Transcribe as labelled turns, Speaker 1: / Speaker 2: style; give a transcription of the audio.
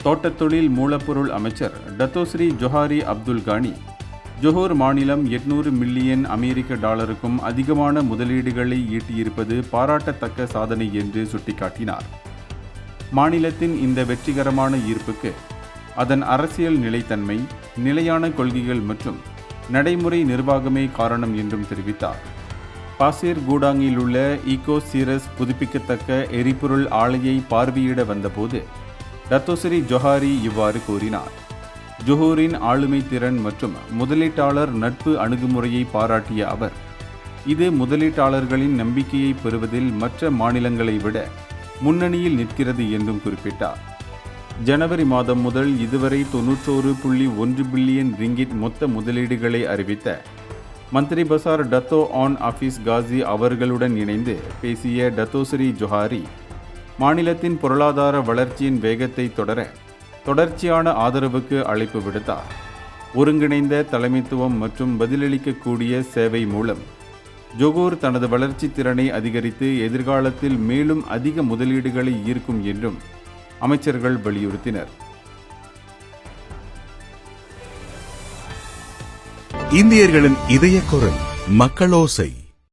Speaker 1: தோட்டத்தொழில் மூலப்பொருள் அமைச்சர் டத்தோஸ்ரீ ஜொஹாரி அப்துல் கானி ஜொஹூர் மாநிலம் 800 மில்லியன் அமெரிக்க டாலருக்கும் அதிகமான முதலீடுகளை ஈட்டியிருப்பது பாராட்டத்தக்க சாதனை என்று சுட்டிக்காட்டினார். மாநிலத்தின் இந்த வெற்றிகரமான ஈர்ப்புக்கு அதன் அரசியல் நிலைத்தன்மை, நிலையான கொள்கைகள் மற்றும் நடைமுறை நிர்வாகமே காரணம் என்றும் தெரிவித்தார். பாசிர் கூடாங்கில் உள்ள ஈகோ சீரஸ் புதுப்பிக்கத்தக்க எரிபொருள் ஆலையை பார்வையிட வந்தபோது டத்தோஸ்ரீ ஜொஹாரி இவ்வாறு கூறினார். ஜொஹூரின் ஆளுமை திறன் மற்றும் முதலீட்டாளர் நட்பு அணுகுமுறையை பாராட்டிய அவர், இது முதலீட்டாளர்களின் நம்பிக்கையை பெறுவதில் மற்ற மாநிலங்களை விட முன்னணியில் நிற்கிறது என்றும் குறிப்பிட்டார். ஜனவரி மாதம் முதல் இதுவரை 91.1 பில்லியன் ரிங்கிட் மொத்த முதலீடுகளை அறிவித்த மந்திரி பசார் டத்தோ ஆன் ஆஃபீஸ் காசி அவர்களுடன் இணைந்து பேசிய டத்தோஸ்ரீ ஜொஹாரி, மாநிலத்தின் பொருளாதார வளர்ச்சியின் வேகத்தை தொடர்ச்சியான ஆதரவுக்கு அழைப்பு விடுத்தார். ஒருங்கிணைந்த தலைமைத்துவம் மற்றும் பதிலளிக்கக்கூடிய சேவை மூலம் ஜொகூர் தனது வளர்ச்சி திறனை அதிகரித்து எதிர்காலத்தில் மேலும் அதிக முதலீடுகளை ஈர்க்கும் என்றும் அமைச்சர்கள் வலியுறுத்தினர்.
Speaker 2: இந்தியர்களின் இதய குரல் மக்களோசை.